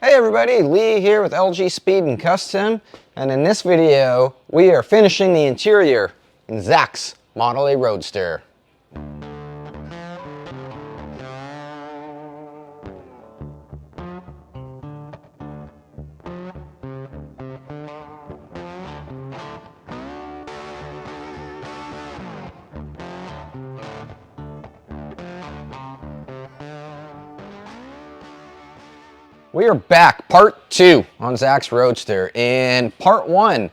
Hey everybody, Lee here with LG Speed and Custom, and in this video we are finishing the interior in Zach's Model A Roadster. We are back, part 2 on Zach's Roadster. In part 1,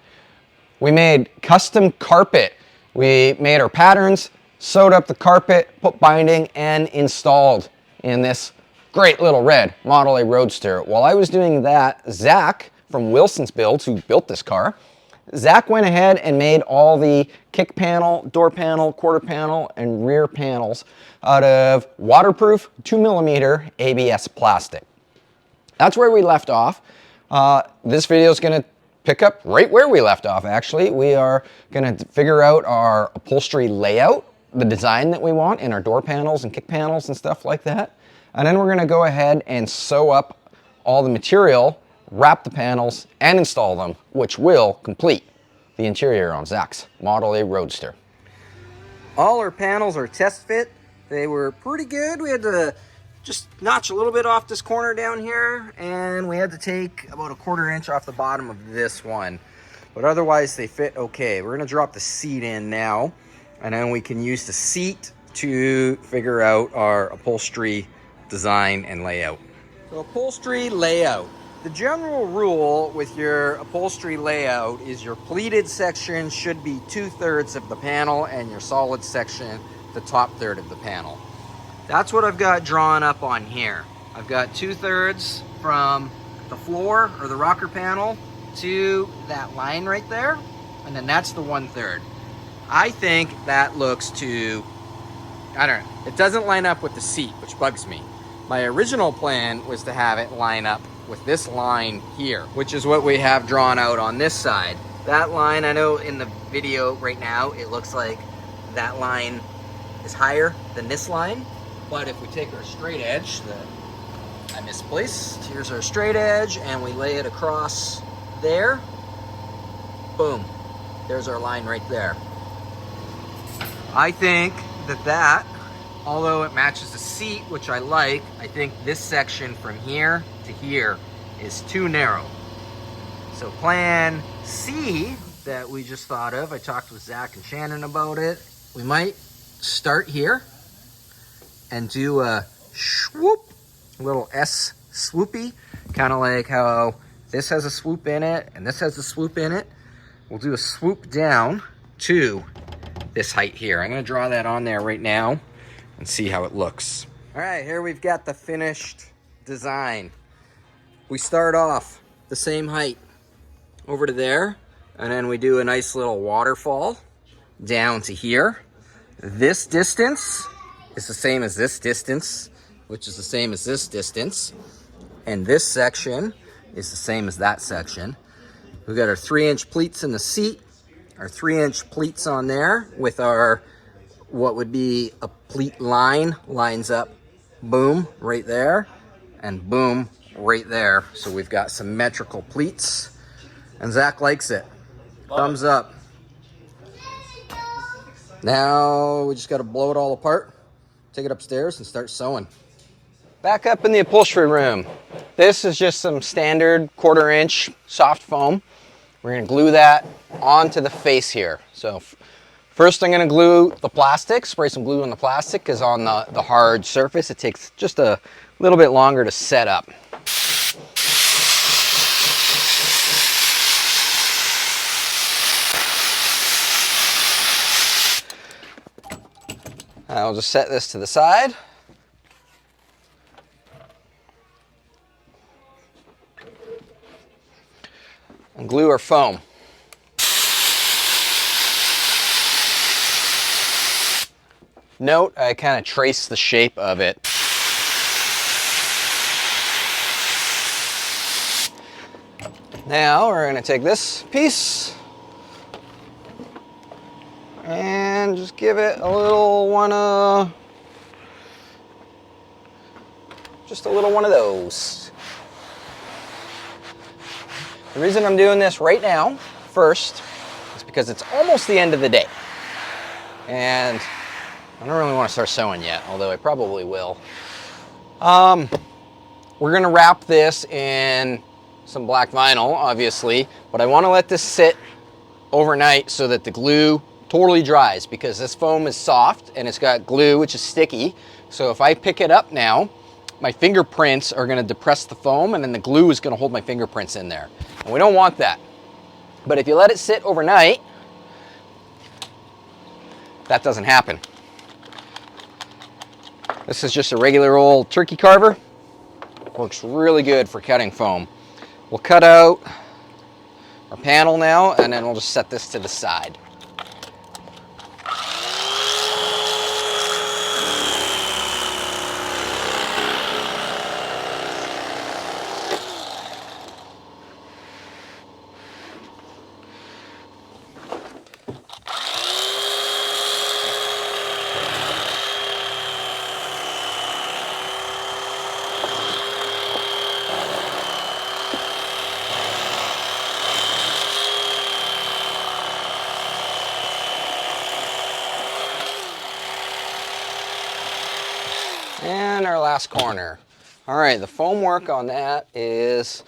we made custom carpet. We made our patterns, sewed up the carpet, put binding, and installed in this great little red Model A Roadster. While I was doing that, Zach from Wilson's Builds, who built this car, Zach went ahead and made all the kick panel, door panel, quarter panel, and rear panels out of waterproof 2mm ABS plastic. That's where we left off. This video is going to pick up right where we left off, actually. We are going to figure out our upholstery layout, the design that we want in our door panels and kick panels and stuff like that. And then we're going to go ahead and sew up all the material, wrap the panels, and install them, which will complete the interior on Zach's Model A Roadster. All our panels are test fit. They were pretty good. We had to just notch a little bit off this corner down here, and we had to take about a 1/4 inch off the bottom of this one, but otherwise they fit okay. We're going to drop the seat in now, and then we can use the seat to figure out our upholstery design and layout. So upholstery layout. The general rule with your upholstery layout is your pleated section should be 2/3 of the panel and your solid section the top third of the panel. That's what I've got drawn up on here. I've got 2/3 from the floor or the rocker panel to that line right there, and then that's the 1/3. I think that looks too, I don't know, it doesn't line up with the seat, which bugs me. My original plan was to have it line up with this line here, which is what we have drawn out on this side. That line, I know in the video right now, it looks like that line is higher than this line. But if we take our straight edge that I misplaced, here's our straight edge, and we lay it across there, boom, there's our line right there. I think that, although it matches the seat, which I like, I think this section from here to here is too narrow. So plan C that we just thought of, I talked with Zach and Shannon about it, we might start here and do a swoop, a little S swoopy, kind of like how this has a swoop in it and this has a swoop in it. We'll do a swoop down to this height here. I'm gonna draw that on there right now and see how it looks. All right, here we've got the finished design. We start off the same height over to there, and then we do a nice little waterfall down to here. This distance is the same as this distance, which is the same as this distance. And this section is the same as that section. We've got our 3-inch pleats in the seat, our 3-inch pleats on there with our, what would be a pleat line, lines up, boom, right there, and boom, right there. So we've got symmetrical pleats, and Zach likes it. Thumbs up. Now we just gotta blow it all apart, take it upstairs and start sewing. Back up in the upholstery room. This is just some standard 1/4 inch soft foam. We're gonna glue that onto the face here. So first I'm gonna glue the plastic, spray some glue on the plastic, because on the hard surface it takes just a little bit longer to set up. I'll just set this to the side. And glue our foam. Note, I kind of trace the shape of it. Now we're going to take this piece and just give it a little one of just a little one of those. The reason I'm doing this right now, first, is because it's almost the end of the day. And I don't really want to start sewing yet, although I probably will. We're gonna wrap this in some black vinyl, obviously, but I want to let this sit overnight so that the glue totally dries, because this foam is soft and it's got glue which is sticky. So if I pick it up now, my fingerprints are gonna depress the foam, and then the glue is gonna hold my fingerprints in there. And we don't want that. But if you let it sit overnight, that doesn't happen. This is just a regular old turkey carver. Works really good for cutting foam. We'll cut out our panel now, and then we'll just set this to the side. And our last corner. All right, the foam work on that is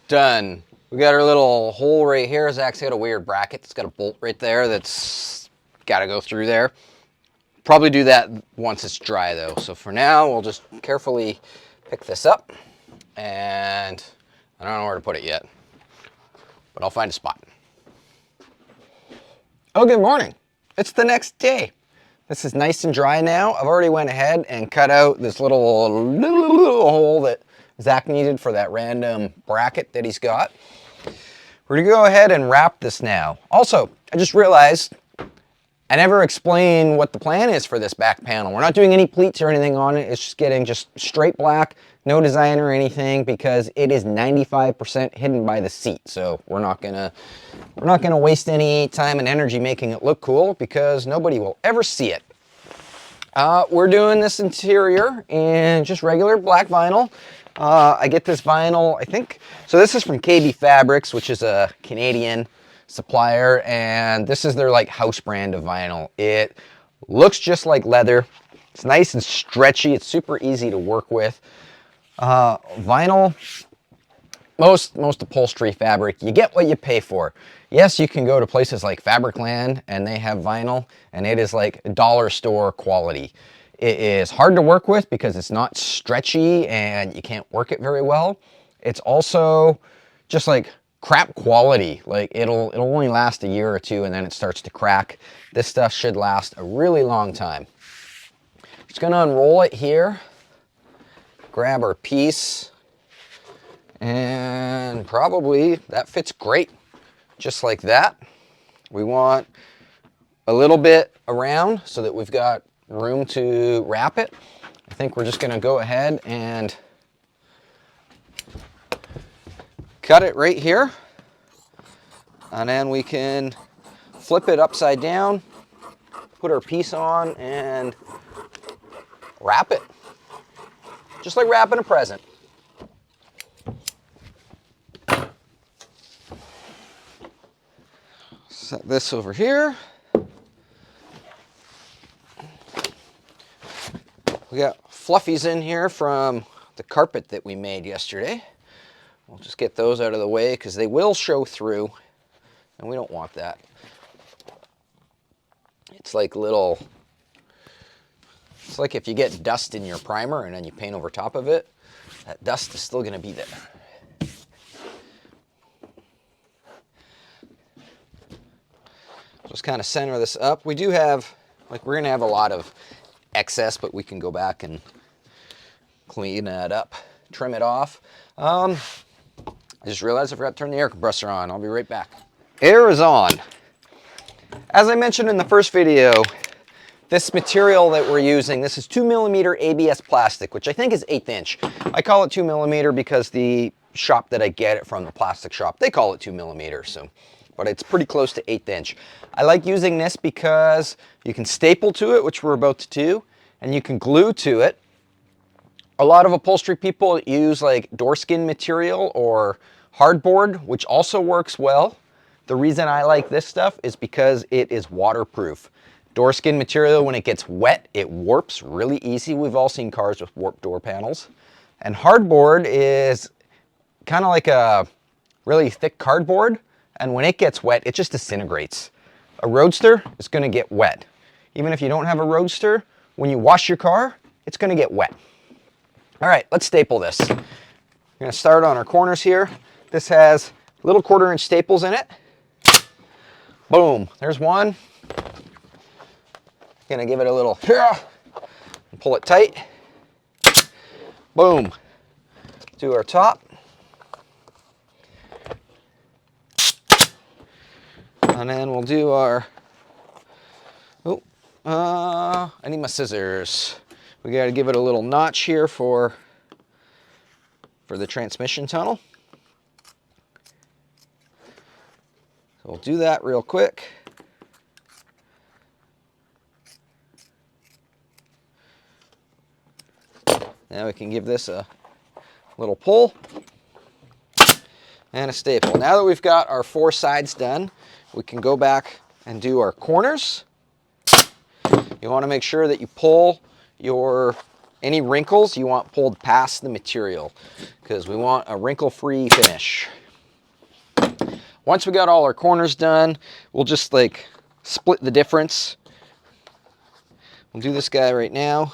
done. We got our little hole right here. Zach's got a weird bracket. It's got a bolt right there that's got to go through there. Probably do that once it's dry though. So for now, we'll just carefully pick this up, and I don't know where to put it yet, but I'll find a spot. Oh, good morning. It's the next day. This is nice and dry now. I've already went ahead and cut out this little hole that Zach needed for that random bracket that he's got. We're gonna go ahead and wrap this now. Also, I just realized I never explained what the plan is for this back panel. We're not doing any pleats or anything on it. It's just getting just straight black, no design or anything, because it is 95% hidden by the seat. So we're not gonna waste any time and energy making it look cool, because nobody will ever see it. We're doing this interior in just regular black vinyl. I get this vinyl, I think, so this is from KB Fabrics, which is a Canadian supplier, and this is their like house brand of vinyl. It looks just like leather. It's nice and stretchy. It's super easy to work with. Vinyl, most upholstery fabric, you get what you pay for. Yes, you can go to places like Fabricland and they have vinyl, and it is like dollar store quality. It is hard to work with because it's not stretchy and you can't work it very well. It's also just like crap quality. Like it'll only last a year or two and then it starts to crack. This stuff should last a really long time. Just gonna unroll it here, grab our piece, and probably that fits great. Just like that. We want a little bit around so that we've got room to wrap it. I think we're just gonna go ahead and cut it right here, and then we can flip it upside down, put our piece on, and wrap it. Just like wrapping a present. Set this over here. We got fluffies in here from the carpet that we made yesterday. We'll just get those out of the way because they will show through, and we don't want that. It's like it's like if you get dust in your primer and then you paint over top of it, that dust is still going to be there. Just kind of center this up. We do have, like, we're going to have a lot of excess, but we can go back and clean that up, trim it off. I just realized I forgot to turn the air compressor on. I'll be right back. Air is on. As I mentioned in the first video, this material that we're using, this is 2mm ABS plastic, which I think is 1/8 inch. I call it 2mm because the shop that I get it from, the plastic shop, they call it 2mm, so, but it's pretty close to 1/8 inch. I like using this because you can staple to it, which we're about to do, and you can glue to it. A lot of upholstery people use like door skin material or Hardboard, which also works well. The reason I like this stuff is because it is waterproof. Door skin material, when it gets wet, it warps really easy. We've all seen cars with warped door panels. And hardboard is kind of like a really thick cardboard, and when it gets wet, it just disintegrates. A Roadster is going to get wet. Even if you don't have a Roadster, when you wash your car, it's going to get wet. All right, let's staple this. We're going to start on our corners here. This has little 1/4 inch staples in it. Boom, there's one. Gonna give it a little and pull it tight. Boom. Do our top. And then we'll do our, I need my scissors. We gotta give it a little notch here for the transmission tunnel. So we'll do that real quick. Now we can give this a little pull and a staple. Now that we've got our 4 sides done, we can go back and do our corners. You want to make sure that you pull any wrinkles you want pulled past the material, because we want a wrinkle-free finish. Once we got all our corners done, we'll just like split the difference. We'll do this guy right now.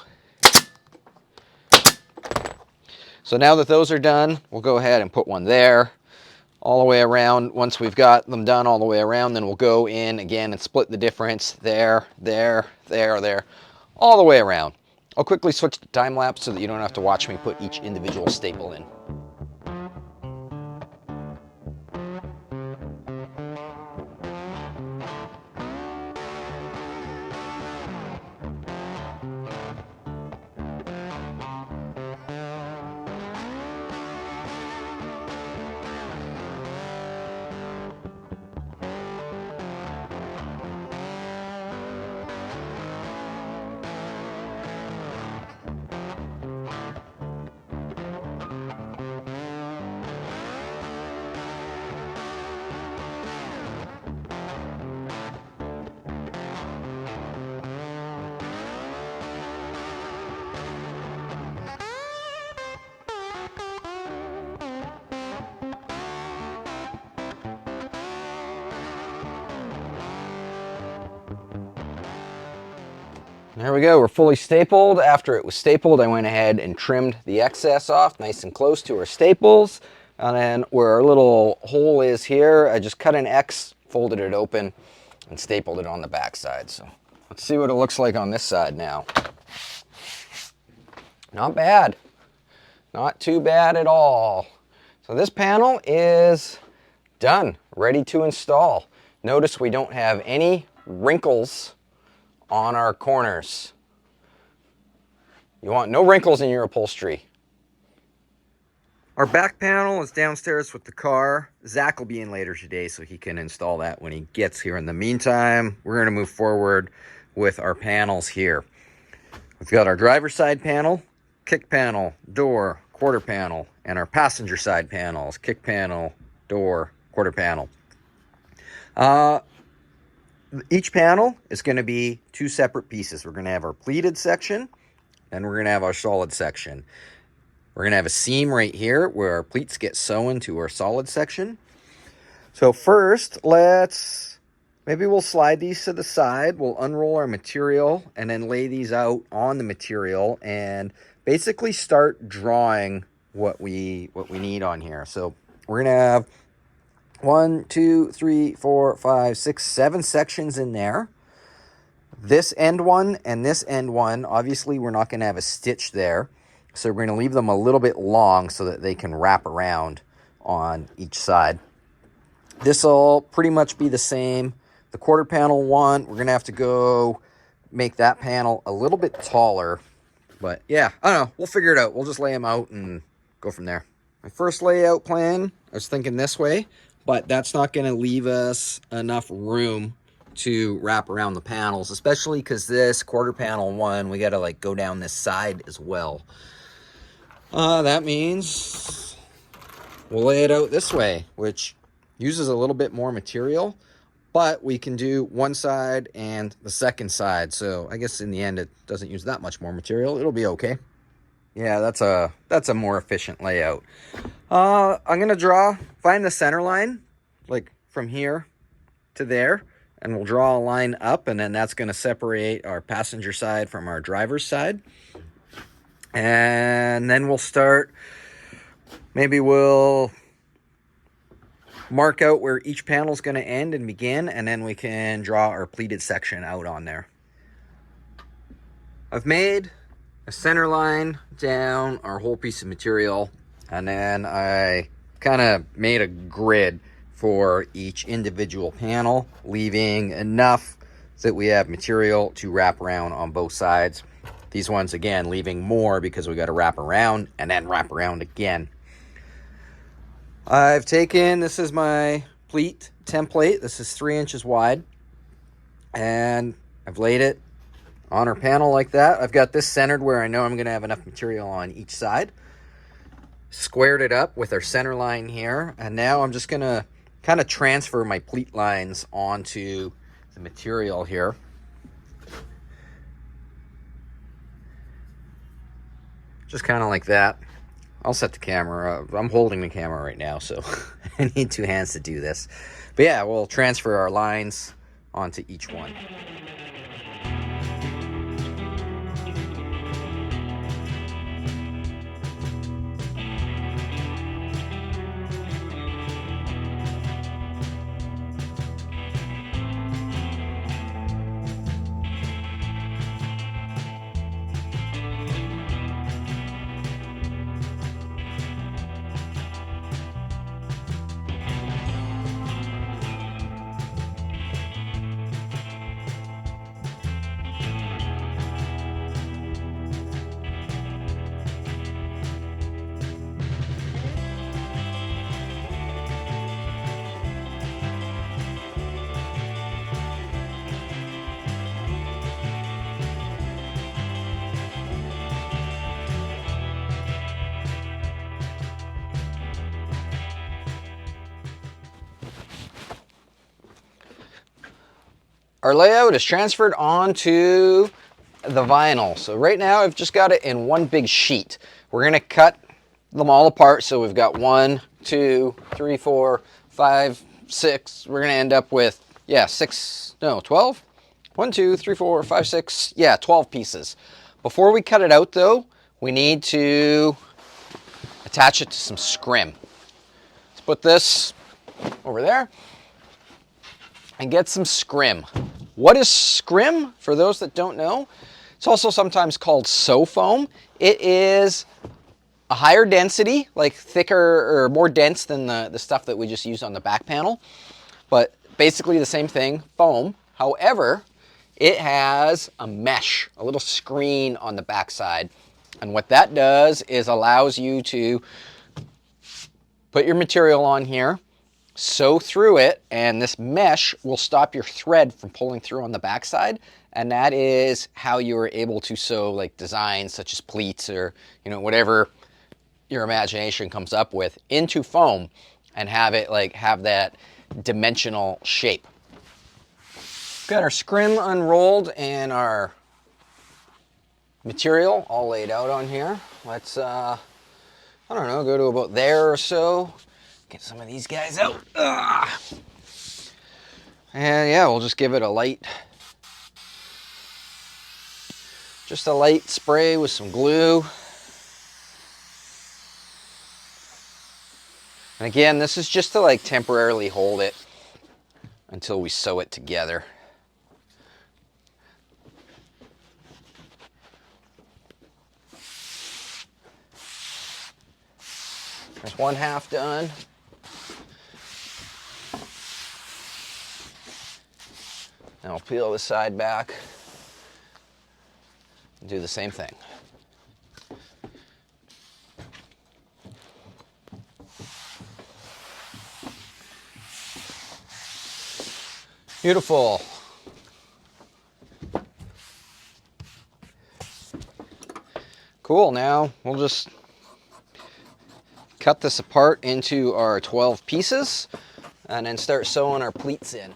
So now that those are done, we'll go ahead and put one there, all the way around. Once we've got them done all the way around, then we'll go in again and split the difference there, there, there, there, all the way around. I'll quickly switch to time lapse so that you don't have to watch me put each individual staple in. There we go, we're fully stapled. After it was stapled, I went ahead and trimmed the excess off nice and close to our staples. And then where our little hole is here, I just cut an X, folded it open, and stapled it on the back side. So let's see what it looks like on this side now. Not bad. Not too bad at all. So this panel is done, ready to install. Notice we don't have any wrinkles on our corners. You want no wrinkles in your upholstery. Our back panel is downstairs with the car. Zach will be in later today, so he can install that when he gets here. In the meantime, we're going to move forward with our panels here. We've got our driver's side panel, kick panel, door, quarter panel, and our passenger side panels, kick panel, door, quarter panel. Each panel is going to be 2 separate pieces. We're going to have our pleated section, and we're going to have our solid section. We're going to have a seam right here where our pleats get sewn to our solid section. So first, maybe we'll slide these to the side. We'll unroll our material and then lay these out on the material and basically start drawing what we need on here. So we're going to have 1, 2, 3, 4, 5, 6, 7 sections in there. This end one and this end one, obviously we're not going to have a stitch there. So we're going to leave them a little bit long so that they can wrap around on each side. This will pretty much be the same. The quarter panel one, we're going to have to go make that panel a little bit taller. But yeah, I don't know. We'll figure it out. We'll just lay them out and go from there. My first layout plan, I was thinking this way, but that's not going to leave us enough room to wrap around the panels, especially because this quarter panel one, we got to like go down this side as well. That means we'll lay it out this way, which uses a little bit more material, but we can do one side and the second side. So I guess in the end, it doesn't use that much more material. It'll be okay. Yeah, that's a more efficient layout. I'm gonna find the center line, like from here to there, and we'll draw a line up, and then that's gonna separate our passenger side from our driver's side. And then we'll start, maybe we'll mark out where each panel is gonna end and begin, and then we can draw our pleated section out on there. I've made a center line down our whole piece of material, and then I kind of made a grid for each individual panel, leaving enough that we have material to wrap around on both sides. These ones, again, leaving more because we got to wrap around and then wrap around again. I've taken, this is my pleat template. This is 3 inches wide, and I've laid it on our panel like that. I've got this centered where I know I'm going to have enough material on each side. Squared it up with our center line here, and now I'm just going to kind of transfer my pleat lines onto the material here. Just kind of like that. I'll set the camera up. I'm holding the camera right now, so I need 2 hands to do this. But yeah, we'll transfer our lines onto each one. Our layout is transferred onto the vinyl. So right now I've just got it in one big sheet. We're gonna cut them all apart. So we've got 1, 2, 3, 4, 5, 6. We're gonna end up with, 12. 1, 2, 3, 4, 5, 6, 12 pieces. Before we cut it out though, we need to attach it to some scrim. Let's put this over there and get some scrim. What is scrim? For those that don't know, it's also sometimes called sew foam. It is a higher density, like thicker or more dense than the stuff that we just used on the back panel, but basically the same thing, foam. However, it has a mesh, a little screen on the back side. And what that does is allows you to put your material on here, sew through it, and this mesh will stop your thread from pulling through on the backside. And that is how you are able to sew like designs such as pleats or, whatever your imagination comes up with into foam and have it have that dimensional shape. Got our scrim unrolled and our material all laid out on here. Let's, I don't know, go to about there or so. Get some of these guys out. And yeah, we'll just give it a light spray with some glue. And again, this is just to temporarily hold it until we sew it together. There's one half done. Now I'll peel the side back and do the same thing. Beautiful. Cool, now we'll just cut this apart into our 12 pieces and then start sewing our pleats in.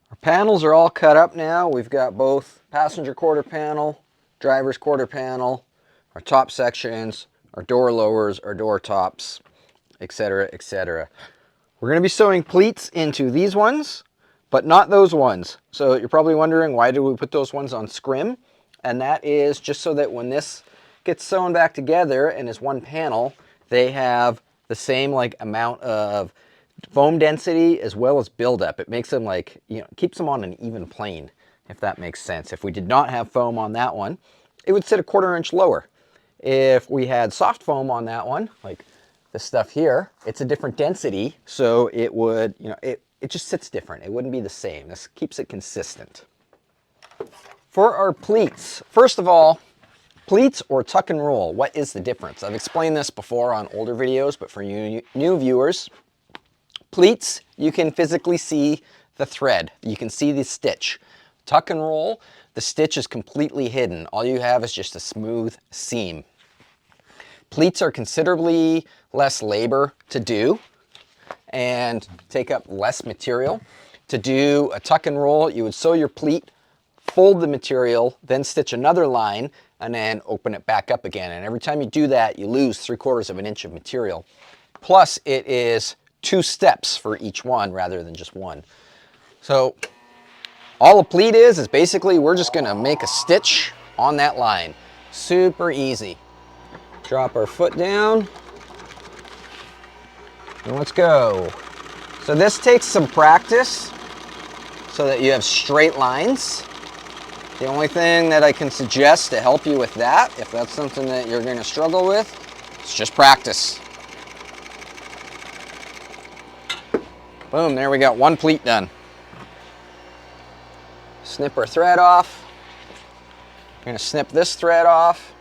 Our panels are all cut up now. We've got both passenger quarter panel, driver's quarter panel, our top sections, our door lowers, our door tops, etc., etc. We're going to be sewing pleats into these ones, but not those ones. So you're probably wondering, why do we put those ones on scrim? And that is just so that when this gets sewn back together and is one panel, they have the same like amount of foam density as well as buildup. It makes them like, you know, keeps them on an even plane, if that makes sense. If we did not have foam on that one, it would sit a 1/4 inch lower. If we had soft foam on that one, like this stuff here, it's a different density, so it would, you know, it just sits different. It wouldn't be the same. This keeps it consistent. For our pleats, first of all, pleats or tuck and roll, what is the difference? I've explained this before on older videos, but for you new viewers, pleats, you can physically see the thread. You can see the stitch. Tuck and roll, the stitch is completely hidden. All you have is just a smooth seam. Pleats are considerably less labor to do and take up less material. To do a tuck and roll, you would sew your pleat, fold the material, then stitch another line, and then open it back up again. And every time you do that, you lose 3/4 of an inch of material. Plus, it is 2 steps for each one rather than just one. So all a pleat is basically we're just gonna make a stitch on that line. Super easy. Drop our foot down, and let's go. So this takes some practice so that you have straight lines. The only thing that I can suggest to help you with that, if that's something that you're gonna struggle with, is just practice. Boom, there we got one pleat done. Snip our thread off. I'm gonna snip this thread off.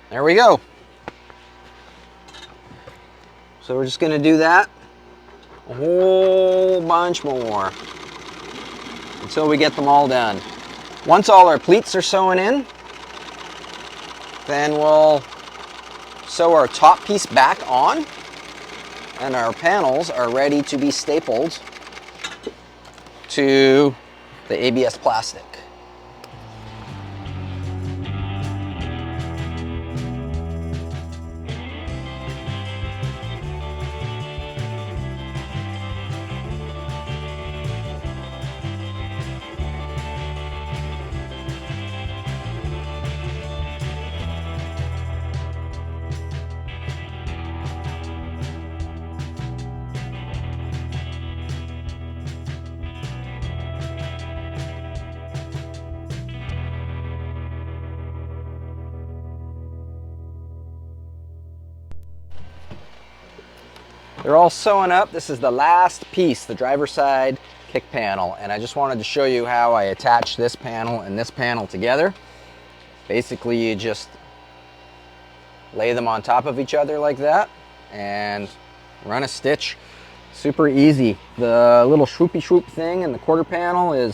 There we go. So we're just gonna do that a whole bunch more until we get them all done. Once all our pleats are sewn in, then we'll sew our top piece back on, and our panels are ready to be stapled to the ABS plastic. They're all sewn up. This is the last piece, the driver's side kick panel. And I just wanted to show you how I attach this panel and this panel together. Basically, you just lay them on top of each other like that and run a stitch. Super easy. The little swoopy swoop thing in the quarter panel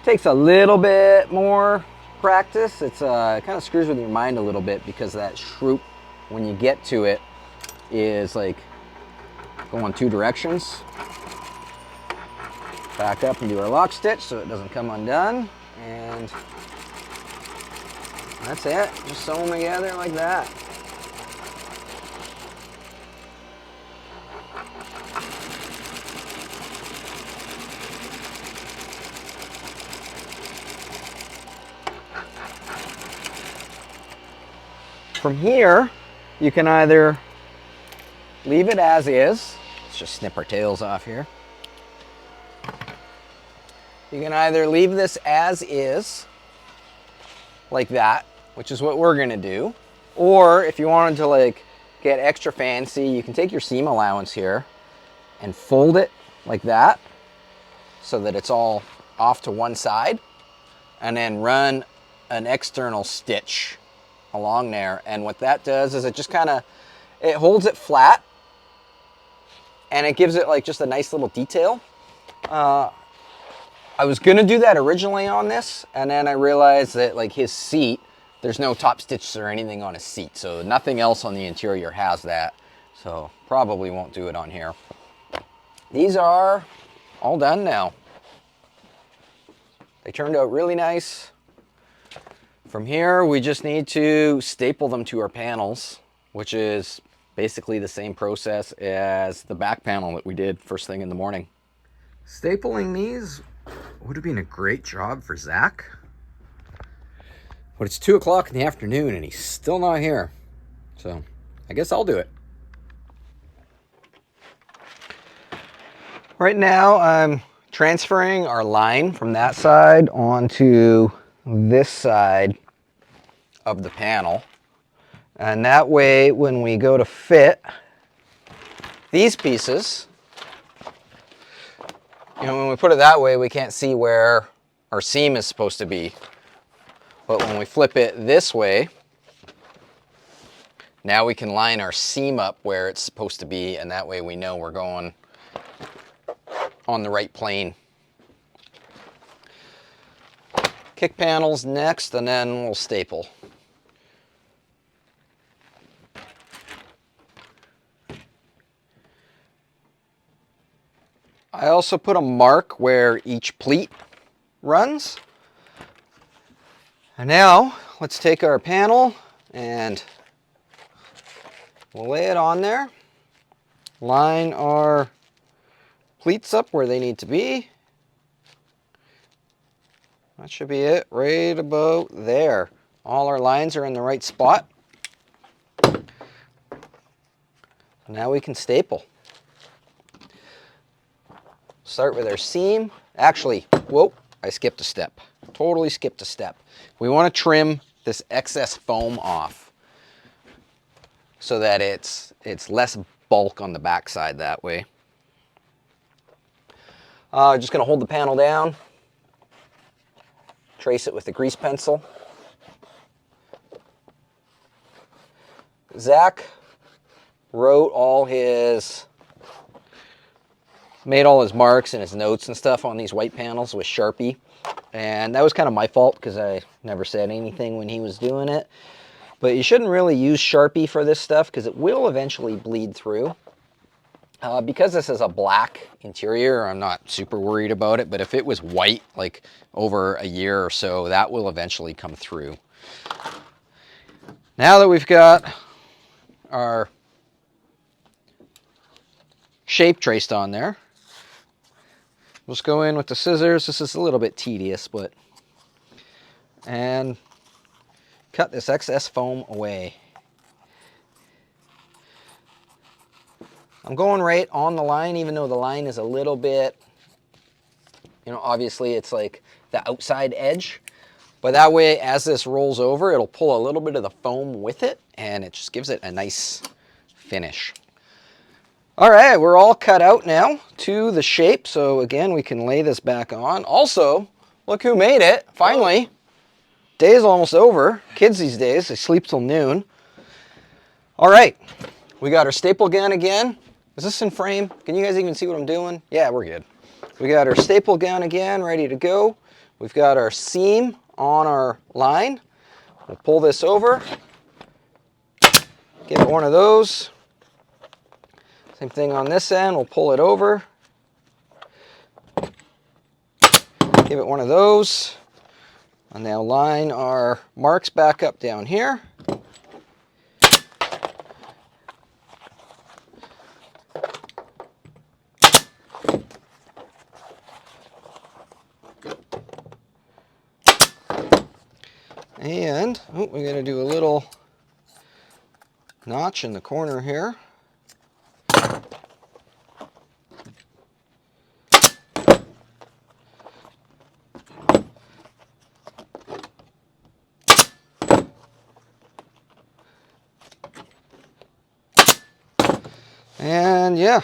takes a little bit more practice. It kind of screws with your mind a little bit because that swoop, when you get to it, is like go in 2 directions. Back up and do our lock stitch so it doesn't come undone, and that's it. Just sew them together like that. From here, you can either leave it as is. Let's just snip our tails off here. You can either leave this as is, like that, which is what we're gonna do. Or if you wanted to like get extra fancy, you can take your seam allowance here and fold it like that so that it's all off to one side, and then run an external stitch along there. And what that does is it just kind of, it holds it flat and it gives it like just a nice little detail. I was gonna do that originally on this, and then I realized that like his seat there's no top stitches or anything on his seat, so nothing else on the interior has that. So probably won't do it on here. These are all done now. They turned out really nice. From here, we just need to staple them to our panels, which is basically the same process as the back panel that we did first thing in the morning. Stapling these would have been a great job for Zach. But it's 2 o'clock in the afternoon and he's still not here. So I guess I'll do it. Right now I'm transferring our line from that side onto this side of the panel. And that way when we go to fit these pieces, you know, when we put it that way, we can't see where our seam is supposed to be. But when we flip it this way, now we can line our seam up where it's supposed to be, and that way we know we're going on the right plane. Kick panels next, and then we'll staple. I also put a mark where each pleat runs. And now let's take our panel and we'll lay it on there. Line our pleats up where they need to be. That should be it, right about there. All our lines are in the right spot. Now we can staple. Start with our seam. Actually, whoa, I skipped a step. Totally skipped a step. We want to trim this excess foam off so that it's less bulk on the backside that way. Just going to hold the panel down, trace it with a grease pencil. Zach wrote made all his marks and his notes and stuff on these white panels with Sharpie. And that was kind of my fault because I never said anything when he was doing it. But you shouldn't really use Sharpie for this stuff because it will eventually bleed through. Because this is a black interior, I'm not super worried about it. But if it was white, like over a year or so, that will eventually come through. Now that we've got our shape traced on there, we'll just go in with the scissors. This is a little bit tedious, and cut this excess foam away. I'm going right on the line, even though the line is a little bit, you know, obviously it's like the outside edge. But that way, as this rolls over, it'll pull a little bit of the foam with it, and it just gives it a nice finish. All right, we're all cut out now to the shape. So again, we can lay this back on. Also, look who made it, finally. Day is almost over. Kids these days, they sleep till noon. All right, we got our staple gun again. Is this in frame? Can you guys even see what I'm doing? Yeah, we're good. We got our staple gun again, ready to go. We've got our seam on our line. We'll pull this over. Give it one of those. Same thing on this end, we'll pull it over. Give it one of those. And now line our marks back up down here. And we're going to do a little notch in the corner here. And yeah,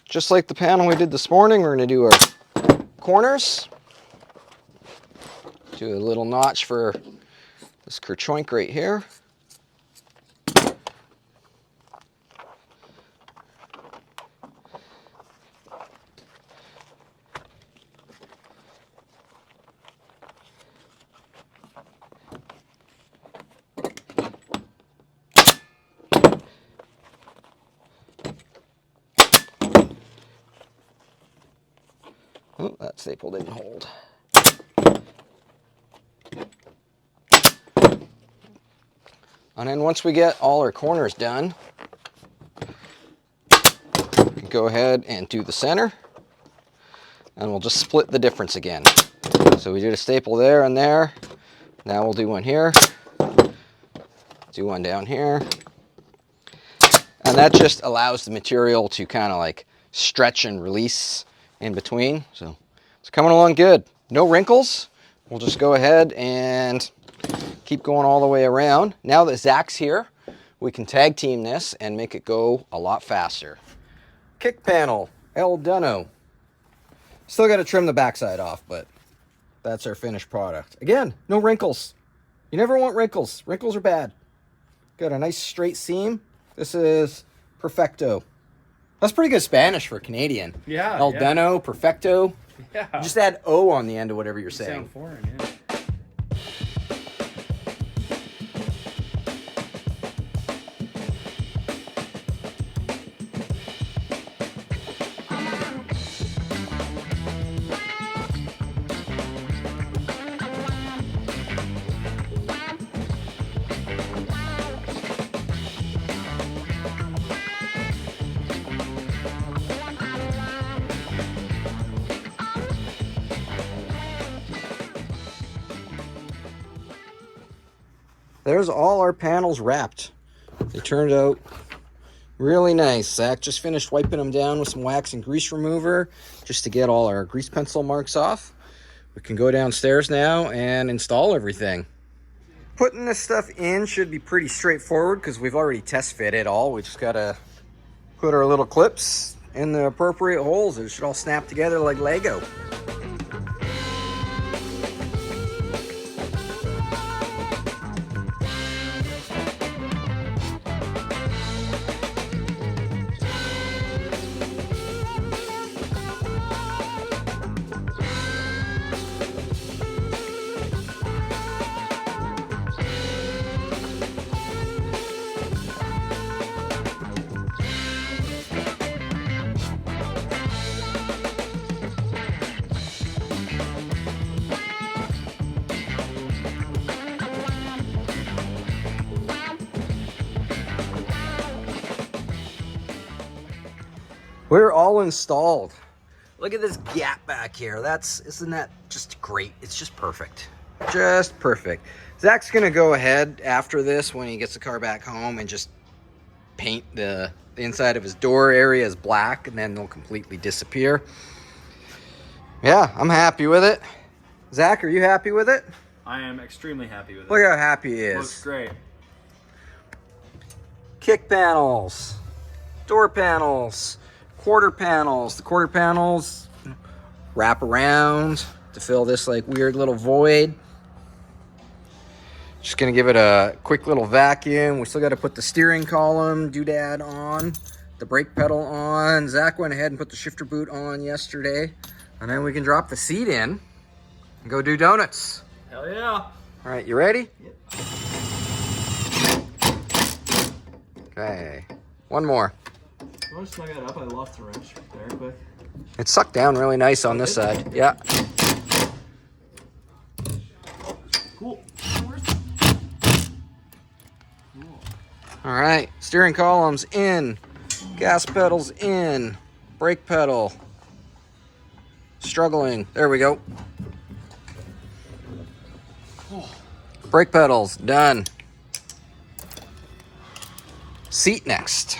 just like the panel we did this morning, we're going to do our corners. Do a little notch for this kerchoink right here. Oh, that staple didn't hold. And then once we get all our corners done, we can go ahead and do the center, and we'll just split the difference again. So we did a staple there and there. Now we'll do one here, do one down here. And that just allows the material to kind of like stretch and release in between. So it's coming along good. No wrinkles. We'll just go ahead and keep going all the way around. Now that Zach's here, we can tag team this and make it go a lot faster. Kick panel, El Duno. Still got to trim the backside off, but that's our finished product. Again, no wrinkles. You never want wrinkles. Wrinkles are bad. Got a nice straight seam. This is Perfecto. That's pretty good Spanish for Canadian. Yeah. El Duno, Perfecto. Yeah. You just add O on the end of whatever you're saying. Sound foreign, yeah. There's all our panels wrapped. They turned out really nice. Zach just finished wiping them down with some wax and grease remover just to get all our grease pencil marks off. We can go downstairs now and install everything. Putting this stuff in should be pretty straightforward because we've already test fit it all. We just gotta put our little clips in the appropriate holes. It should all snap together like Lego. We're all installed. Look at this gap back here. Isn't that just great? It's just perfect. Just perfect. Zach's gonna go ahead after this when he gets the car back home and just paint the inside of his door area as black, and then they'll completely disappear. Yeah, I'm happy with it. Zach, are you happy with it? I am extremely happy with it. Look how happy he is. Looks great. Kick panels, door panels, quarter panels. The quarter panels wrap around to fill this like weird little void. Just gonna give it a quick little vacuum. We still got to put the steering column doodad on, the brake pedal on. Zach went ahead and put the shifter boot on yesterday, and then we can drop the seat in and go do donuts. Hell yeah. All right, you ready? Yep. Okay, one more. You want to snug that up? I lost the wrench there quick. It sucked down really nice on this side. Yeah. Cool. All right, steering columns in, gas pedals in, brake pedal. Struggling. There we go. Brake pedals done. Seat next.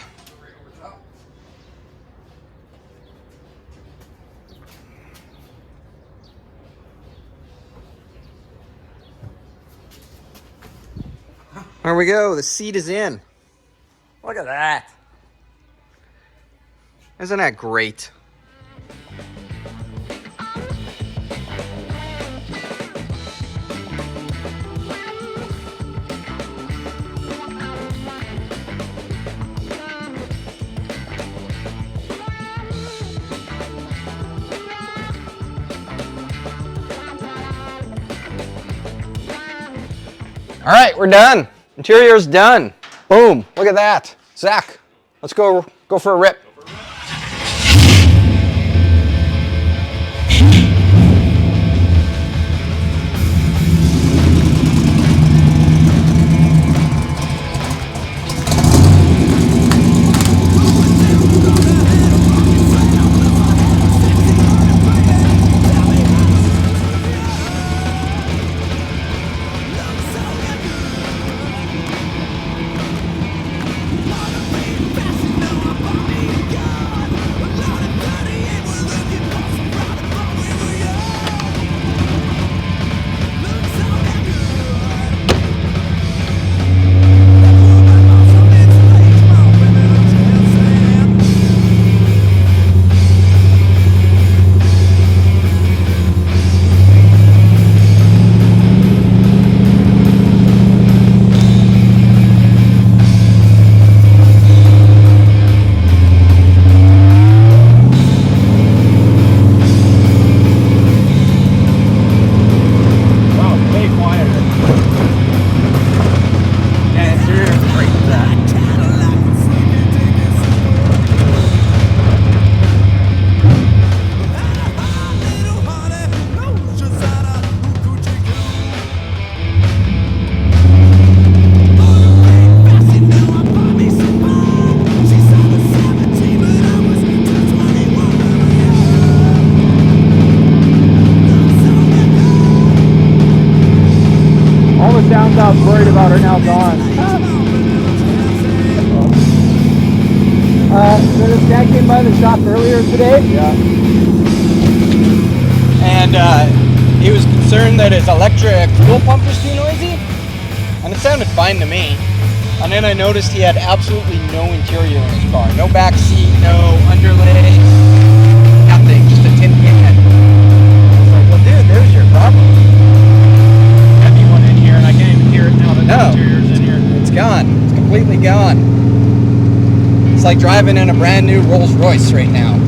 There we go. The seat is in. Look at that. Isn't that great? All right, we're done. Interior's done. Boom, look at that. Zach, let's go for a rip. So this guy came by the shop earlier today. Yeah. And he was concerned that his electric fuel pump was too noisy. And it sounded fine to me. And then I noticed he had absolutely no interior in his car. No back seat, no underlay, nothing, just a tin can. I was like, well, dude, there's your problem. Heavy one in here, and I can't even hear it now that No. the interior's in here. It's gone. It's completely gone. It's like driving in a brand new Rolls Royce right now.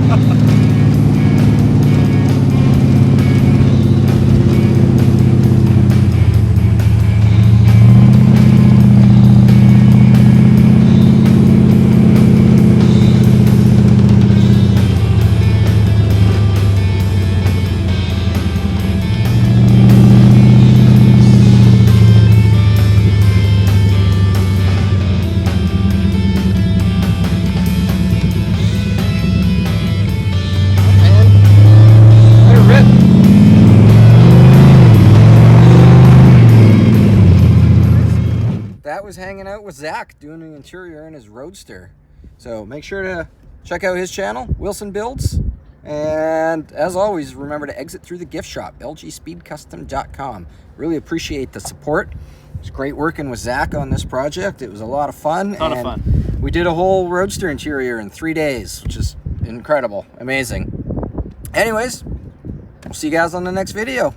That was hanging out with Zach doing the interior in his Roadster. So make sure to check out his channel, Willson Builds. And as always, remember to exit through the gift shop, lgspeedcustom.com. Really appreciate the support. It's great working with Zach on this project. It was a lot of fun. A lot of fun. We did a whole Roadster interior in 3 days, which is incredible, amazing. Anyways, we'll see you guys on the next video.